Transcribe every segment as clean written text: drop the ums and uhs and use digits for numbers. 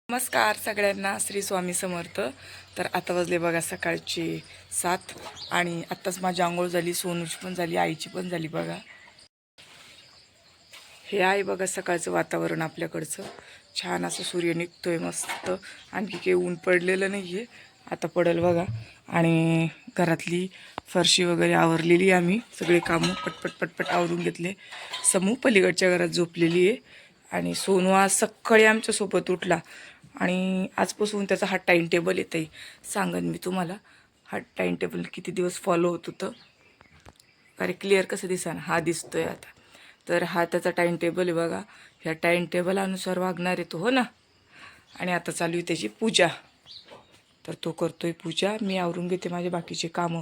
नमस्कार सगळ्यांना, श्री स्वामी समर्थ. तर आता वाजले बघा सकाळचे 7 आणि आत्ताच माझी आंघोळ झाली, सोनूची पण झाली, आईची पण झाली. बघा हे आहे बघा सकाळचं वातावरण आपल्याकडचं. छान असं सूर्य निघतोय मस्त, आणखी काही ऊन पडलेलं नाही आहे, आता पडेल बघा. आणि घरातली फरशी वगैरे आवरलेली, आम्ही सगळे कामं पटपट पटपट आवरून घेतले. समूह पलीकडच्या घरात झोपलेली आहे आणि सोनू आज सकाळी आमच्यासोबत उठला आणि आजपासून त्याचा हा टाईम टेबल येत आहे. सांगन मी तुम्हाला हा टाईम टेबल किती दिवस फॉलो होत होतं. अरे क्लिअर कसं दिसा ना, हा दिसतोय आता. तर हा त्याचा टाईम टेबल आहे बघा. ह्या टाईम टेबलानुसार वागणार आहे तो, हो ना. आणि आता चालू आहे त्याची पूजा. तर तो करतोय पूजा, मी आवरून घेते माझे बाकीचे कामं.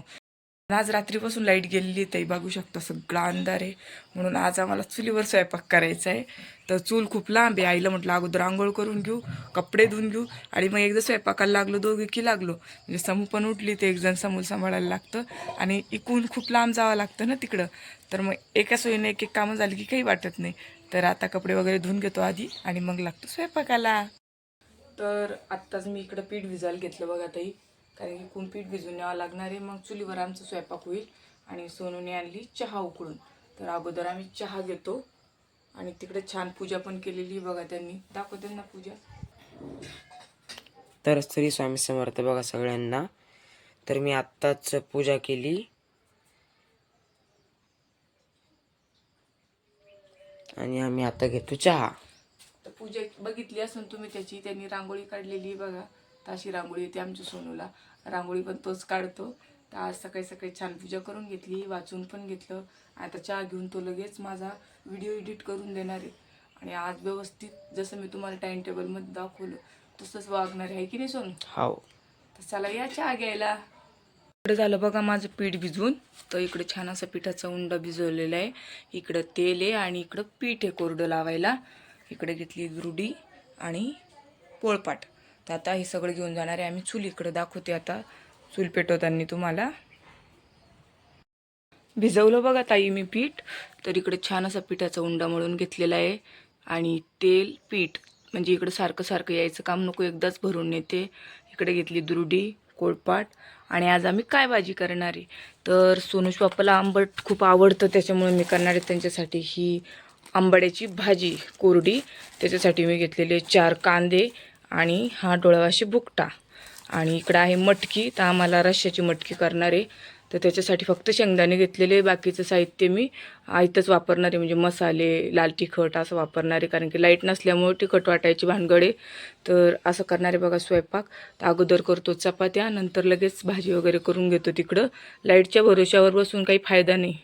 आज रात्रीपासून लाईट गेलेली आहे, बघू शकता सगळा अंधार आहे. म्हणून आज आम्हाला चुलीवर स्वयंपाक करायचा आहे. तर चूल खूप लांब आहे. आईला म्हटलं अगोदर आंघोळ करून घेऊ, कपडे धुवून घेऊ आणि मग एकदा स्वयंपाकाला लागलो, दोघे की लागलो. म्हणजे समू पण उठली, ते एकजण समूल सांभाळायला लागतं आणि इकून खूप लांब जावं लागतं ना तिकडं. तर मग एका सोयीने एक एक कामं झाली की काही वाटत नाही. तर आता कपडे वगैरे धुवून घेतो आधी आणि मग लागतो स्वयंपाकाला. तर आत्ताच मी इकडं पीठ भिजायला घेतलं बघा ताई, कारण की पीठ भिजून न्यावं लागणार आहे. मग चुलीवर आमचा स्वयंपाक होईल. आणि सोनूने आणली चहा उकळून. तर अगोदर आम्ही चहा घेतो आणि तिकडे छान पूजा पण केलेली बघा त्यांनी. दाखवते ना पूजा. तर श्री स्वामी समर्थ बघा सगळ्यांना. तर मी आत्ताच पूजा केली आणि आम्ही आता घेतो चहा. तर पूजा बघितली असून तुम्ही त्याची, त्यांनी रांगोळी काढलेली बघा. तर अशी रांगोळी येते आमच्या सोनूला, रांगोळी पण तोच काढतो. तर आज सकाळी सकाळी छान पूजा करून घेतली, वाचून पण घेतलं. आता चहा घेऊन तो लगेच माझा व्हिडिओ एडिट करून देणार आहे. आणि आज व्यवस्थित जसं मी तुम्हाला टाईम टेबलमध्ये दाखवलं तसंच वागणार आहे की नाही सोनू? हो. तर चला या चहा घ्यायला. इकडे झालं बघा माझं पीठ भिजवून. तर इकडे छान असा पिठाचा उंडा भिजवलेला आहे. इकडं तेल आहे आणि इकडं पीठ आहे कोरडं लावायला. इकडे घेतली दुर्डी आणि पोळपाट. तर आता हे सगळं घेऊन जाणार आहे आम्ही चुलीकडे. दाखवते आता चूल पेटवताना तुम्हाला. भिजवलं बघा ताई मी पीठ. तर इकडे छान असा पिठाचा उंडा मळून घेतलेला आहे आणि तेल पीठ म्हणजे इकडे सारखं सारखं यायचं काम नको, एकदाच भरून येते. इकडे घेतली दुर्डी, कोळपाट. आणि आज आम्ही काय भाजी करणार आहे, तर सोनूश बाप्पाला आंबट खूप आवडतं, त्याच्यामुळे मी करणार आहे त्यांच्यासाठी ही आंबाड्याची भाजी कोरडी. त्याच्यासाठी मी घेतलेले 4 कांदे आणि हा डोळावाशी बुकटा. आणि इकडं आहे मटकी. तर आम्हाला रश्श्याची मटकी करणार आहे. तर त्याच्यासाठी फक्त शेंगदाणे घेतलेले, बाकीचं साहित्य मी आयतच वापरणार आहे. म्हणजे मसाले, लाल तिखट असं वापरणार आहे, कारण की लाईट नसल्यामुळे तिखट वाटायची भानगडे. तर असं करणार आहे बघा स्वयंपाक. तर अगोदर करतो चपात्या, नंतर लगेच भाजी वगैरे करून घेतो. तिकडं लाईटच्या भरोश्यावर बसून काही फायदा नाही.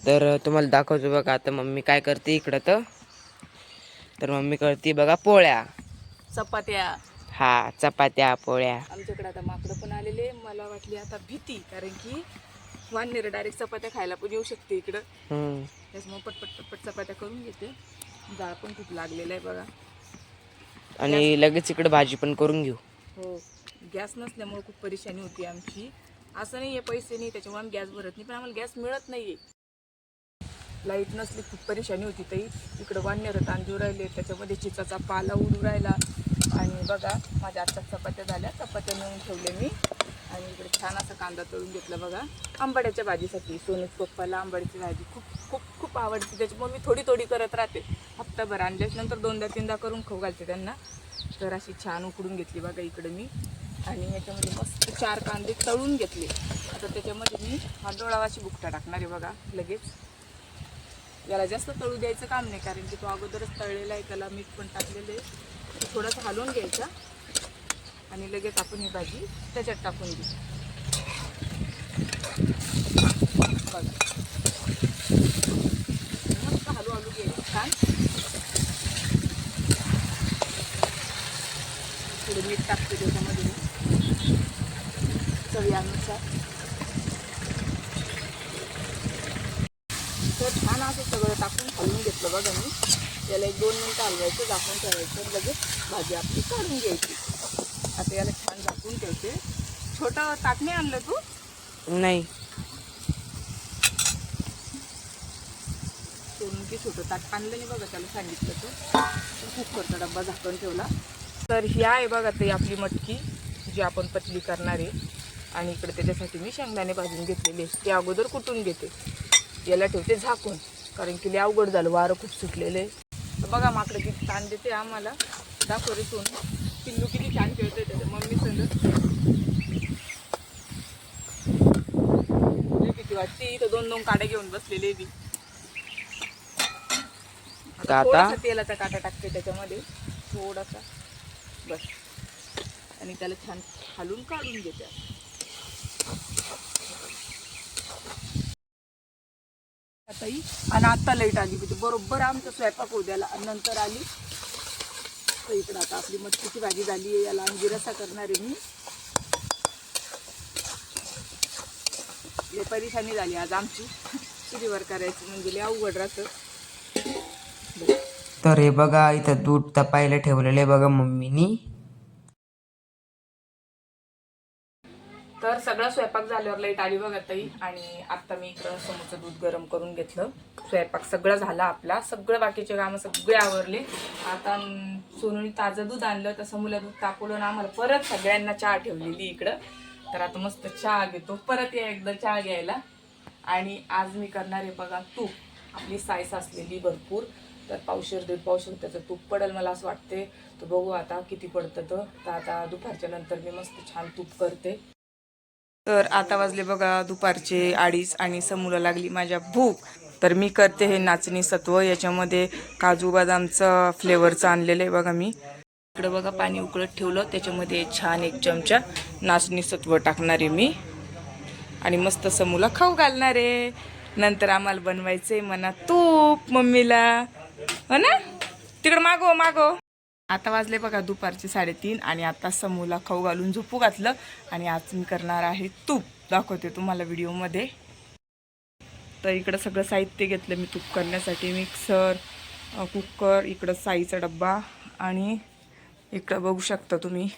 तर तुम्हाला दाखवतो बघा आता मम्मी काय करते इकडं. तर मम्मी करते बघा पोळ्या, चपात्या. हा चपात्या पोळ्या. आमच्याकडे आता माकडं पण आलेले. मला वाटली आता भीती, कारण की वाननेर डायरेक्ट चपात्या खायला पण येऊ शकते इकडं. त्याच्यामुळे पटपट पटपट चपात्या करून घेते. जाळ पण खूप लागलेला आहे बघा. आणि लगेच इकडे भाजी पण करून घेऊ. हो, गॅस नसल्यामुळे खूप परेशानी होती आमची. असं नाही आहे पैसे नाही त्याच्यामुळे आम्ही गॅस भरत नाही, पण आम्हाला गॅस मिळत नाही आहे. लाईट नसली खूप परेशानी होती ताई. इकडं वाननेर तांदूळ राहिले, त्याच्यामध्ये चिचाचा पाला उडू राहिला. आणि बघा माझ्या आत्ताच चपात्या झाल्या, चपात्या नेऊन ठेवले मी. आणि इकडे छान असं कांदा तळून घेतला बघा आंबाड्याच्या भाजीसाठी. सोनूच पप्पाला आंबाड्याची भाजी खूप खूप खूप आवडते, त्याच्यामुळे मी थोडी थोडी करत राहते. हप्ताभर आणल्याच्यानंतर 2दा-3दा करून खाऊ घालते त्यांना. तर अशी छान उकडून घेतली बघा इकडे मी. आणि याच्यामध्ये मस्त 4 कांदे तळून घेतले. आता त्याच्यामध्ये मी हा डोळावाशी बुकटा टाकणार आहे बघा लगेच. याला जास्त तळू द्यायचं काम नाही, कारण की तो अगोदरच तळलेला आहे, त्याला मीठ पण टाकलेलं आहे. थोडंसं हलवून घ्यायचा आणि लगेच आपण ही भाजी त्याच्यात टाकून घेऊ बघा. मस्त हलू घ्यायचं छान. थोडं मीठ टाकते त्याच्यामध्ये मी चवीनुसार. तर छान असं सगळं टाकून हलवून घेतलं बघा मी. याला 1-2 मिनटं हलवायचं, झाकून ठेवायचं, लगेच भाजी आपली काढून घ्यायची. आता याला छान झाकून ठेवते. छोटं ताट नाही आणलं तू? नाही, सोडून की छोटं ताट आणलं नाही बघा, त्याला सांगितलं तर कुकरचा डब्बा झाकून ठेवला. तर ही आहे बघा ते आपली मटकी जी आपण पतली करणार आहे. आणि इकडे त्याच्यासाठी मी शेंगदाणे भाजून घेतलेले, ते अगोदर कुटून घेते. याला ठेवते झाकून, कारण की लय अवघड झालं, वारं खूप सुटलेले. तर बघा माकडं किती छान देते आम्हाला. दाखव रे सोनू, पिल्लू किती छान खेळतोय त्याच्या मम्मी संग. किती वाटते इथं 2-2 काड्या घेऊन बसलेले बी. आता थोडासा तेलाचा काटा टाकते त्याच्यामध्ये, थोडासा बस, आणि त्याला छान खालून काढून घेते. आताही आणि आत्ता लाईट आली होती बरोबर आमचा स्वयंपाक उद्याला, आणि नंतर आली. तर इकडं आता आपली मटकीची भाजी झाली आहे, याला अंगी रस्सा करणार आहे मी. लय परेशानी झाली आज आमची, चुलीवर करायची म्हणजे लय अवघड राहतं. तर हे बघा इथं दूध तपायला ठेवलेलं आहे बघा मम्मीनी. तर सगळा स्वयंपाक झाल्यावर लाईट आली बघा ताई. आणि आत्ता मी इकडं समोरचं दूध गरम करून घेतलं. स्वयंपाक सगळं झाला आपला, सगळं बाकीचे कामं सगळे आवरले. आता सोनूने ताजं दूध आणलं, तर समूला दूध तापवलं ना आम्हाला परत सगळ्यांना चहा ठेवलेली इकडं. तर आता मस्त चहा घेतो, परत या एकदा चहा घ्यायला. आणि आज मी करणार आहे बघा तूप, आपली साईस असलेली भरपूर. तर 1.5-1.5 त्याचं तूप पडेल मला असं वाटते. तर बघू आता किती पडतं. तर आता दुपारच्या नंतर मी मस्त छान तूप करते. तर आता वाजले बघा दुपारचे 2:30 आणि समूला लागली माझ्या भूक. तर मी करते हे नाचणी सत्व. याच्यामध्ये काजू बदामचं फ्लेवरचं आणलेलं आहे बघा मी. इकडे बघा पाणी उकळत ठेवलं, त्याच्यामध्ये छान 1 चमचा नाचणी सत्व टाकणार आहे मी. आणि मस्त समूला खाऊ घालणार आहे. नंतर आम्हाला बनवायचंय म्हणा तूप मम्मीला, हो ना. तिकडं मागो मागो. आता वाजले बघा दुपारचे 3:30 आणि आता समूला खाऊ घालून झोपू घातलं. आणि आज मी करणार आहे तूप, दाखवते तुम्हाला व्हिडिओमध्ये. तर इकडं सगळं साहित्य घेतलं मी तूप करण्यासाठी. मिक्सर, कुकर, इकडं साईचा डब्बा, आणि इकडं बघू शकता तुम्ही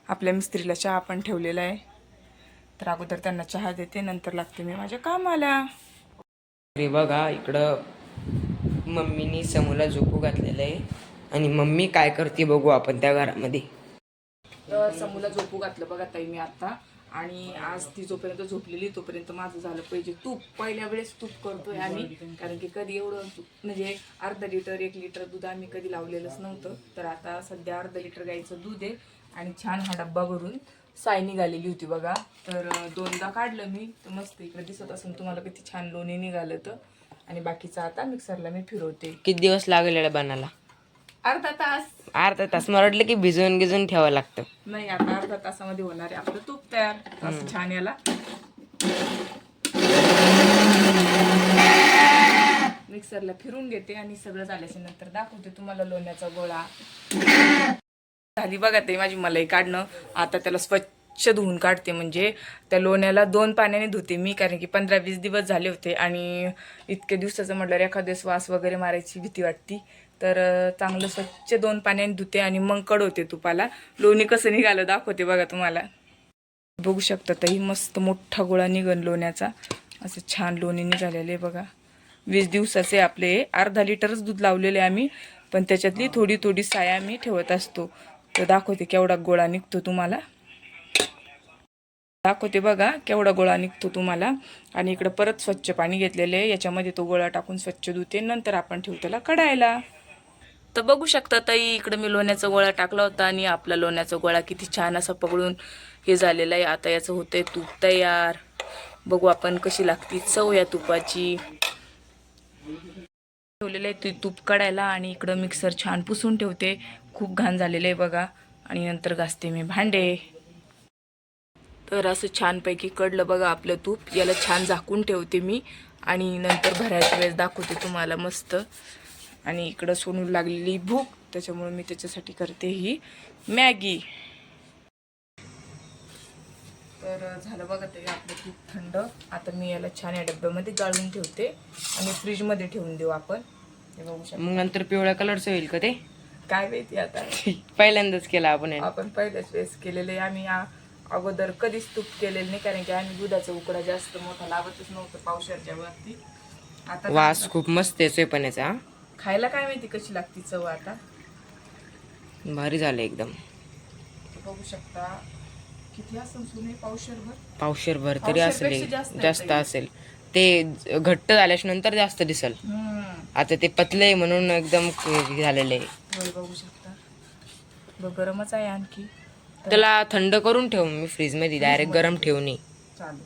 आपल्या मिस्त्रीला चहा पण ठेवलेला आहे. तर अगोदर त्यांना चहा देते, नंतर लागते मी माझ्या कामाला. हे बघा इकडं मम्मीनी समूला झोपू घातलेलं आहे, आणि मम्मी काय करते बघू आपण त्या घरामध्ये. तर समूला झोपू घातलं बघा ताई मी आता. आणि आज ती जोपर्यंत झोपलेली तोपर्यंत माझं झालं पाहिजे तूप. पहिल्या वेळेस तूप करतोय आम्ही, कारण की कधी एवढं म्हणजे अर्धा लिटर 1 लिटर दूध आम्ही कधी लावलेलंच नव्हतं. तर आता सध्या अर्धा लिटर गाईचं दूध आहे. आणि छान हा डब्बा भरून साय निघालेली होती बघा. तर 2दा काढलं मी. तर मस्त इकडे दिसत असेल तुम्हाला किती छान लोणी निघालं. तर आणि बाकीचं आता मिक्सरला मी फिरवते. किती दिवस लागलेला बनायला? अर्धा तास. अर्धा तास? मला वाटलं की भिजवून ठेवावं लागतं. नाही, आता अर्धा तासामध्ये होणार आहे आपलं तूप तयार. असं छान याला मिक्सरला फिरून घेते. आणि सगळं झाल्याच्या नंतर दाखवते तुम्हाला लोण्याचा गोळा. झाली बघा ते माझी मलाई काढणं. आता त्याला स्वच्छ धुवून काढते. म्हणजे त्या लोण्याला 2 पाण्याने धुते मी, कारण की 15-20 दिवस झाले होते. आणि इतके दिवसाचं म्हटल्यावर एखाद्यास वास वगैरे मारायची भीती वाटती. तर चांगलं स्वच्छ 2 पाण्याने धुते आणि मग कडवते तुपाला. लोणी कसं निघालं दाखवते बघा तुम्हाला. बघू शकता ताई, मस्त मोठा गोळा निघन लोण्याचा. असं छान लोणी निघालेले बघा. 20 दिवसाचे आपले. अर्धा लिटरच दूध लावलेले आम्ही, पण त्याच्यातली थोडी थोडी साय आम्ही ठेवत असतो. तर दाखवते केवढा गोळा निघतो तुम्हाला. दाखवते बघा केवढा गोळा निघतो तुम्हाला. आणि इकडं परत स्वच्छ पाणी घेतलेलं आहे, याच्यामध्ये तो गोळा टाकून स्वच्छ धुते. नंतर आपण ठेवू त्याला कढायला. तर बघू शकता ताई, इकडं मी लोण्याचा गोळा टाकला होता आणि आपला लोण्याचा गोळा किती छान असा पकडून हे झालेला आहे. आता याचं होतंय तूप तयार. बघू आपण कशी लागती चव या तुपाची. ठेवलेलं आहे तूप काढायला. आणि इकडं मिक्सर छान पुसून ठेवते. खूप घाण झालेलं आहे बघा. आणि नंतर घासते मी भांडे. तर असं छानपैकी कडलं बघा आपलं तूप. याला छान झाकून ठेवते मी. आणि नंतर भरायच्या वेळेस दाखवते तुम्हाला मस्त. आणि इकडं सोनू लागलेली भूक, त्याच्यामुळे मी त्याच्यासाठी करते ही मॅगी. तर झालं बघा ते आपलं तूप थंड. आता मी याला छान या डब्यामध्ये गाळून ठेवते आणि फ्रीजमध्ये ठेवून देऊ आपण. हे बघू शकता. मग नंतर पिवळ्या कलरचं होईल का ते? काय माहिती आता. पहिल्यांदाच केला आपण पहिल्याच वेळेस केलेले. आम्ही अगोदर कधीच तूप केलेलं नाही, कारण की आम्ही दुधाचा उकडा जास्त मोठा लावतच नव्हतं पावशेरच्या वरती. आता वास खूप मस्त येतोय पण याचा. खायला काय माहिती कशी लागती चव. आता भारी झालं एकदम. बघू शकता किती असेल सोने, पावशेरभर. पावशेरभर तरी असेल, पावशेरपेक्षा जास्त असेल. ते घट्ट झाल्याच्या नंतर जास्त दिसल. आता ते पतले म्हणून एकदम हे झालेलं आहे. होय, बघू शकता. गरमच आहे आणखी. त्याला थंड करून ठेव मी फ्रीज मध्ये, डायरेक्ट गरम ठेवू नये. चालेल,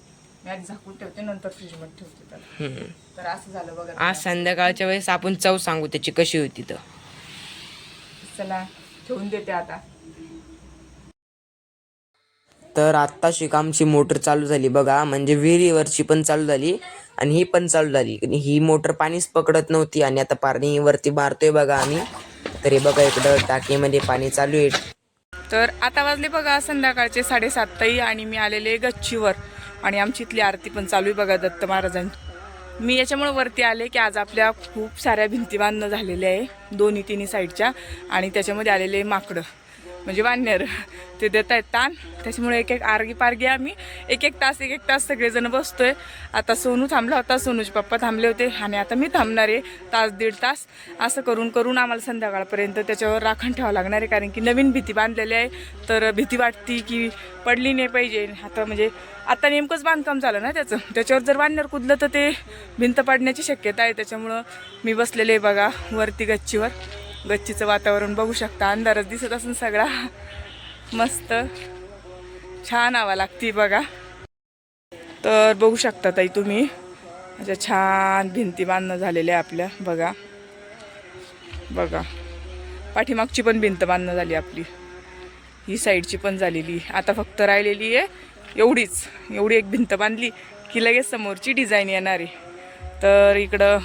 मी आधी झाकून ठेवते, नंतर फ्रीज मध्ये ठेवते त्याला. तर असं झालं बघा. आज संध्याकाळच्या वेळेस आपण चव सांगू त्याची कशी होती. तर चला ठेवून देते आता. तर आत्ताशी आमची मोटर चालू झाली बघा, म्हणजे विहिरीवरची पण चालू झाली आणि ही पण चालू झाली. ही मोटर पाणीच पकडत नव्हती आणि आता पाणी वरती मारतोय बघा आम्ही. तर हे बघा इकडं टाकीमध्ये पाणी चालू आहे. तर आता वाजले बघा संध्याकाळचे 7:30 आणि मी आलेले गच्चीवर आणि आमची इथली आरती पण चालू आहे बघा दत्त महाराजांची. मी याच्यामुळे वरती आले की आज आपल्या खूप साऱ्या भिंती बांधणं झालेल्या आहे, दोन्ही तिन्ही साईडच्या. आणि त्याच्यामध्ये आलेले माकडं म्हणजे वानर, ते देत आहेत ताण. त्याच्यामुळे एक एक आरगी पारगी आम्ही एक एक तास सगळेजण बसतोय. आता सोनू थांबला होता, सोनूचे पप्पा थांबले होते आणि आता मी थांबणार आहे तास दीड तास. असं करून करून आम्हाला संध्याकाळपर्यंत त्याच्यावर राखण ठेवावं लागणार आहे, कारण की नवीन भीती बांधलेली आहे. तर भीती वाटती की पडली नाही पाहिजे. आता म्हणजे आता नेमकंच बांधकाम झालं ना त्याच्यावर जर वानर कुदलं तर ते भिंत पडण्याची शक्यता आहे. त्याच्यामुळं मी बसलेले आहे बघा वरती गच्चीवर. गच्चीचं वातावरण बघू शकता, अंधारच दिसत असून सगळा मस्त छान हवा लागती बघा. तर बघू शकता ताई तुम्ही, अशा छान भिंती बांधणं झालेल्या आपल्या बघा. बघा पाठीमागची पण भिंत बांधणं झाली आपली, ही साईडची पण झालेली. आता फक्त राहिलेली आहे एवढी एक भिंत बांधली की लगेच समोरची डिझाईन येणार आहे. तर इकडं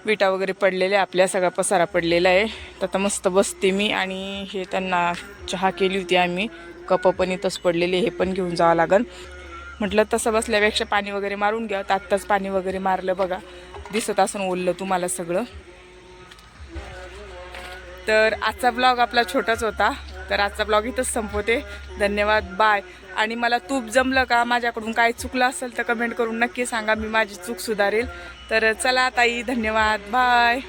विटा वगैरे पडलेल्या आपल्या, सगळा पसारा पडलेला आहे. तर आता मस्त बसते मी आणि हे त्यांना चहा केली होती आम्ही, कप पण इथंच पडलेले, हे पण घेऊन जावं लागेल. म्हटलं तसं बसल्यापेक्षा पाणी वगैरे मारून घ्या. तर आत्ताच पाणी वगैरे मारलं बघा, दिसत असं ओललं तुम्हाला सगळं. तर आजचा ब्लॉग आपला छोटाच होता. तर आजचा ब्लॉग इथंच संपवते. धन्यवाद, बाय. आणि मला तूप जमलं का, माझ्याकडून काय चुकलं असेल तर कमेंट करून नक्की सांगा, मी माझी चूक सुधारेल. तर चला ताई, धन्यवाद, बाय.